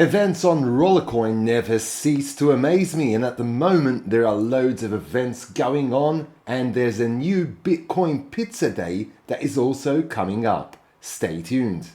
Events on Rollercoin never cease to amaze me, and at the moment there are loads of events going on, and there's a new Bitcoin Pizza Day that is also coming up. Stay tuned.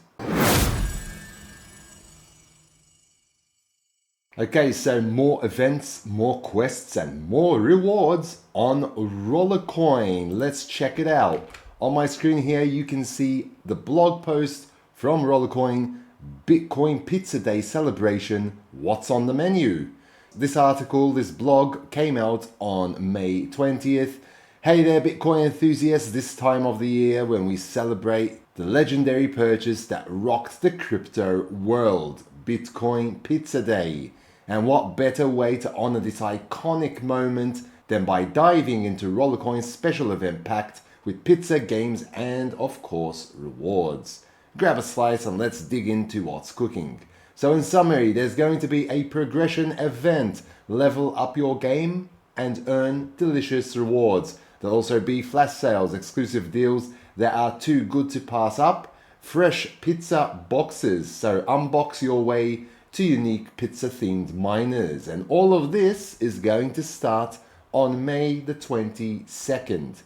Okay, so more events, more quests, and more rewards on Rollercoin. Let's check it out. On my screen here, you can see the blog post from Rollercoin, Bitcoin Pizza Day celebration, what's on the menu? This article, this blog came out on May 20th. Hey there, Bitcoin enthusiasts, this time of the year when we celebrate the legendary purchase that rocked the crypto world, Bitcoin Pizza Day. And what better way to honor this iconic moment than by diving into Rollercoin's special event packed with pizza, games, and of course, rewards. Grab a slice and let's dig into what's cooking. So in summary, there's going to be a progression event. Level up your game and earn delicious rewards. There'll also be flash sales, exclusive deals that are too good to pass up. Fresh pizza boxes, so unbox your way to unique pizza themed miners. And all of this is going to start on May the 22nd.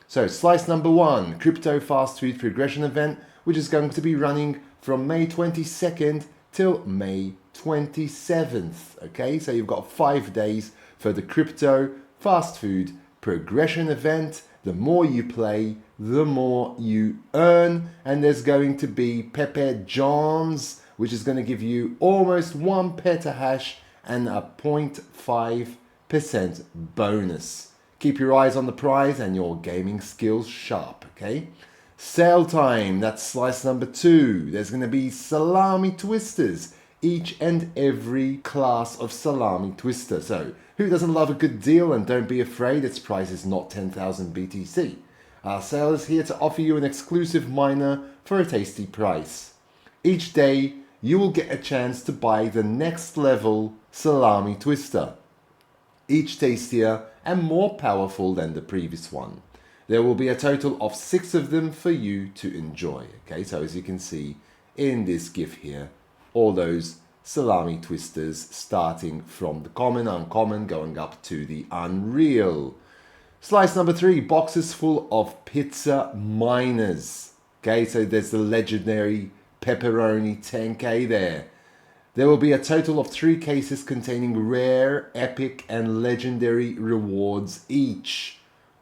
So slice number 1, crypto fast food progression event, which is going to be running from May 22nd till May 27th. Okay, so you've got 5 days for the crypto fast food progression event. The more you play, the more you earn. And there's going to be Pepe Johns, which is going to give you almost 1 petahash and a 0.5% bonus. Keep your eyes on the prize and your gaming skills sharp, okay? Sale time, that's slice number 2. There's going to be Salami Twisters, each and every class of Salami Twister. So, who doesn't love a good deal? And don't be afraid, its price is not 10,000 BTC. Our sale is here to offer you an exclusive miner for a tasty price. Each day, you will get a chance to buy the next level Salami Twister, each tastier and more powerful than the previous one. There will be a total of 6 of them for you to enjoy. Okay, so as you can see in this GIF here, all those Salami Twisters starting from the common, uncommon, going up to the unreal. Slice number 3, boxes full of pizza miners. Okay, so there's the legendary pepperoni 10k there. There will be a total of 3 cases containing rare, epic, and legendary rewards each.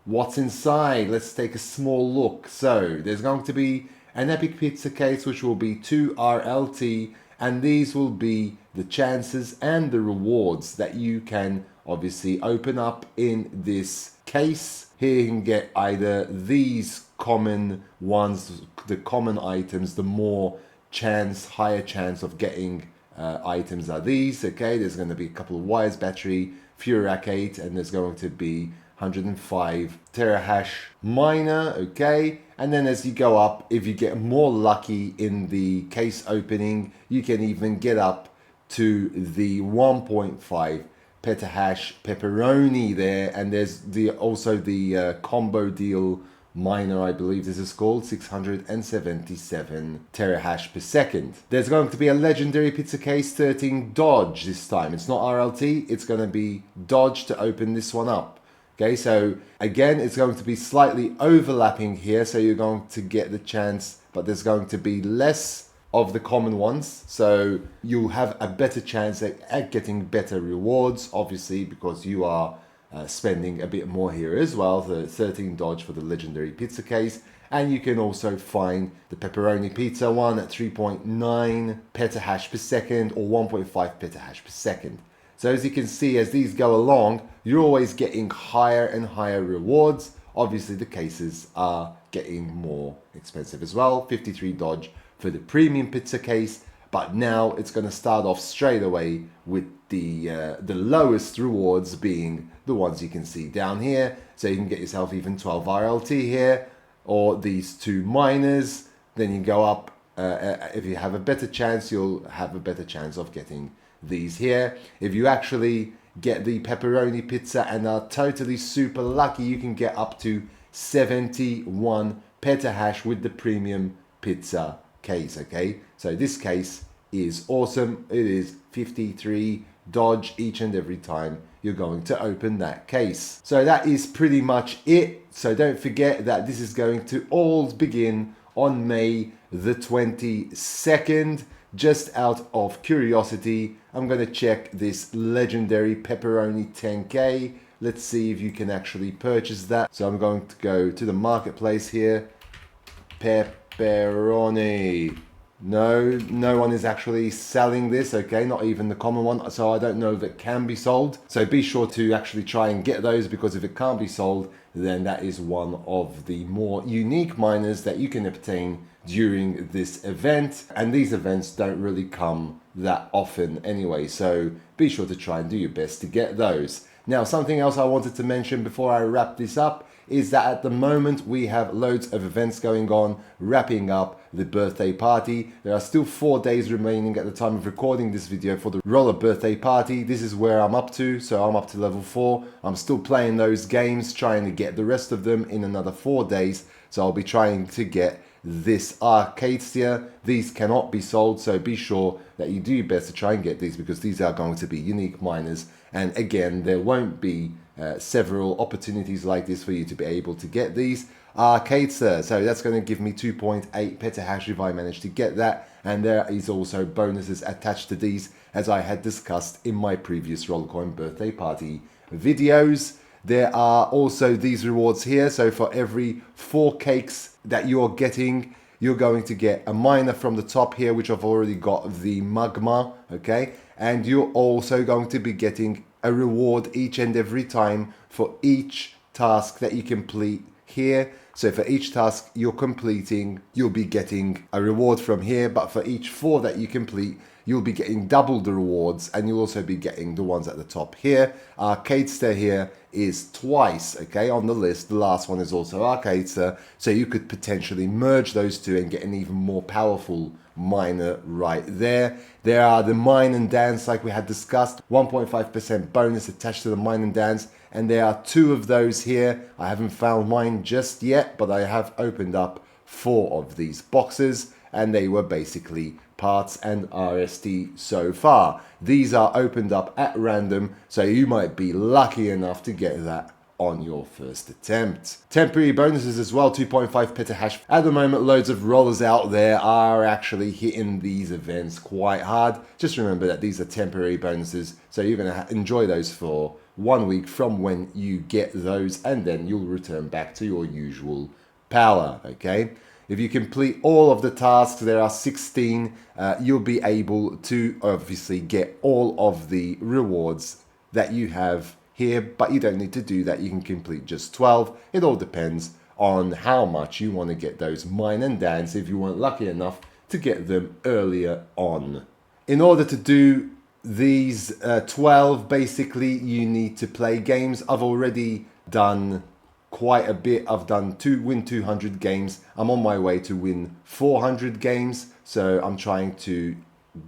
What's inside? Let's take a small look. So, there's going to be an epic pizza case, which will be 2 RLT, and these will be the chances and the rewards that you can obviously open up in this case. Here you can get either these common ones, the common items, the more higher chance of getting items are these. Okay, there's going to be a couple of wires, battery, Furac 8, and there's going to be 105 terahash miner. Okay, and then as you go up, if you get more lucky in the case opening, you can even get up to the 1.5 petahash pepperoni there. And there's also the combo deal miner, I believe this is called, 677 terahash per second. There's going to be a legendary pizza case 13 Dodge this time. It's not RLT, it's going to be Dodge to open this one up. Okay, so again, it's going to be slightly overlapping here, so you're going to get the chance, but there's going to be less of the common ones, so you'll have a better chance at getting better rewards, obviously, because you are spending a bit more here as well. The 13 Dodge for the legendary pizza case, and you can also find the pepperoni pizza one at 3.9 petahash per second or 1.5 petahash per second. So as you can see, as these go along, you're always getting higher and higher rewards. Obviously the cases are getting more expensive as well. 53 Dodge for the premium pizza case, but now it's going to start off straight away with the lowest rewards being the ones you can see down here. So you can get yourself even 12 RLT here, or these 2 miners. Then you go up. If you have a better chance, you'll have a better chance of getting these here. If you actually get the pepperoni pizza and are totally super lucky, you can get up to 71 petahash with the premium pizza case. Okay, so this case is awesome. It is 53 dodge each and every time you're going to open that case. So that is pretty much it. So don't forget that this is going to all begin on May the 22nd. Just out of curiosity, I'm going to check this legendary pepperoni 10K. Let's see if you can actually purchase that. So I'm going to go to the marketplace here. Pepperoni. No one is actually selling this, okay? Not even the common one, so I don't know if it can be sold. So be sure to actually try and get those, because if it can't be sold, then that is one of the more unique miners that you can obtain during this event. And these events don't really come that often anyway, so be sure to try and do your best to get those. Now, something else I wanted to mention before I wrap this up is that at the moment we have loads of events going on, wrapping up the birthday party. There are still 4 days remaining at the time of recording this video for the roller birthday party. This is where I'm up to, so I'm up to level 4. I'm still playing those games, trying to get the rest of them in another 4 days. So I'll be trying to get this arcade steer. These cannot be sold, so be sure that you do your best to try and get these, because these are going to be unique miners. And again, there won't be several opportunities like this for you to be able to get these arcade steer. So that's going to give me 2.8 petahash if I manage to get that. And there is also bonuses attached to these, as I had discussed in my previous Rollercoin birthday party videos. There are also these rewards here. So for every 4 cakes that you're getting, you're going to get a miner from the top here, which I've already got the magma, okay? And you're also going to be getting a reward each and every time for each task that you complete here. So for each task you're completing, you'll be getting a reward from here, but for each 4 that you complete, you'll be getting double the rewards, and you'll also be getting the ones at the top here. Arcade Stair here is twice, okay, on the list. The last one is also Arcade Stair, so you could potentially merge those two and get an even more powerful miner right there. There are the mine and dance, like we had discussed, 1.5% bonus attached to the mine and dance, and there are 2 of those here. I haven't found mine just yet, but I have opened up 4 of these boxes, and they were basically parts and RST so far. These are opened up at random, so you might be lucky enough to get that on your first attempt. Temporary bonuses as well, 2.5 petahash. At the moment, loads of rollers out there are actually hitting these events quite hard. Just remember that these are temporary bonuses, so you're going to enjoy those for 1 week from when you get those, and then you'll return back to your usual power, okay? If you complete all of the tasks, there are 16, you'll be able to obviously get all of the rewards that you have here, but you don't need to do that. You can complete just 12. It all depends on how much you want to get those mine and dance, if you weren't lucky enough to get them earlier on. In order to do these 12, basically you need to play games. I've already done quite a bit. I've done win 200 games. I'm on my way to win 400 games, so I'm trying to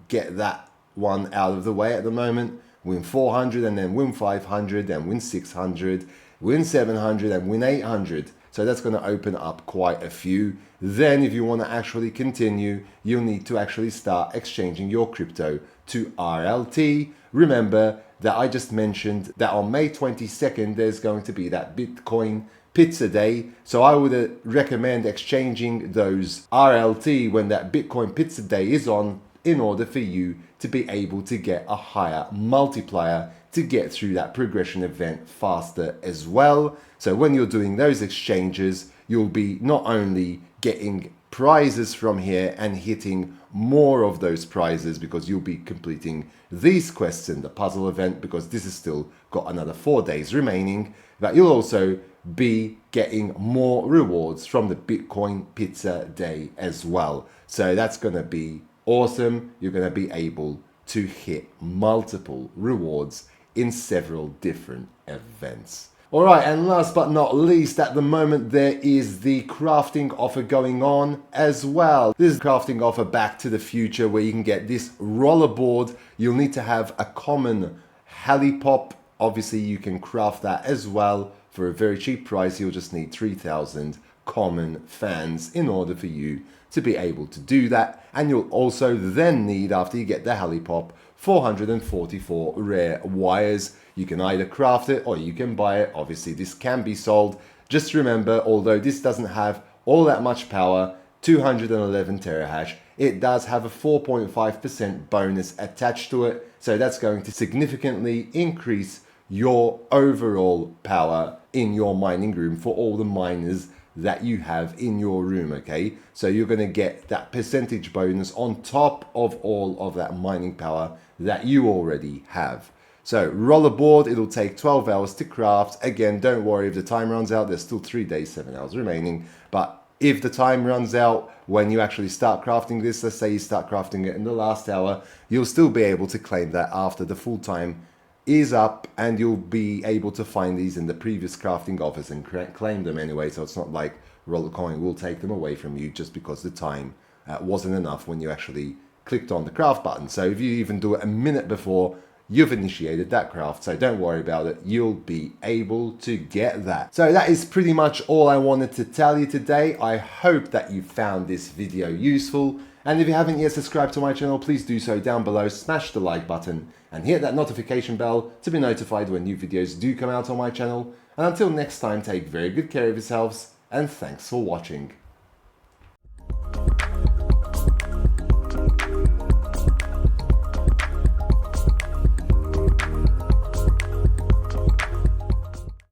get that one out of the way at the moment. Win 400 and then win 500, then win 600, win 700 and win 800. So that's going to open up quite a few. Then if you want to actually continue, you'll need to actually start exchanging your crypto to RLT. Remember that I just mentioned that on May 22nd, there's going to be that Bitcoin Pizza Day. So I would recommend exchanging those RLT when that Bitcoin Pizza Day is on, in order for you to be able to get a higher multiplier to get through that progression event faster as well. So when you're doing those exchanges, you'll be not only getting prizes from here and hitting more of those prizes, because you'll be completing these quests in the puzzle event, because this has still got another 4 days remaining, but you'll also be getting more rewards from the Bitcoin Pizza Day as well. So that's going to be awesome. You're going to be able to hit multiple rewards in several different events. All right, and last but not least, at the moment there is the crafting offer going on as well. This is crafting offer Back to the Future, where you can get this rollerboard. You'll need to have a common helipop. Obviously you can craft that as well for a very cheap price. You'll just need 3,000 common fans in order for you to be able to do that. And you'll also then need, after you get the Helipop, 444 rare wires. You can either craft it or you can buy it. Obviously this can be sold. Just remember, although this doesn't have all that much power, 211 terahash, it does have a 4.5% bonus attached to it. So that's going to significantly increase your overall power in your mining room for all the miners that you have in your room, okay? So you're going to get that percentage bonus on top of all of that mining power that you already have. So rollerboard, it'll take 12 hours to craft. Again, don't worry if the time runs out, there's still 3 days, 7 hours remaining. But if the time runs out when you actually start crafting this, let's say you start crafting it in the last hour, you'll still be able to claim that after the full time is up, and you'll be able to find these in the previous crafting offers and claim them anyway. So it's not like Rollercoin will take them away from you just because the time wasn't enough when you actually clicked on the craft button. So if you even do it a minute before, you've initiated that craft, so don't worry about it, you'll be able to get that. So that is pretty much all I wanted to tell you today. I hope that you found this video useful, and if you haven't yet subscribed to my channel, please do so down below, smash the like button and hit that notification bell to be notified when new videos do come out on my channel. And until next time, take very good care of yourselves, and thanks for watching.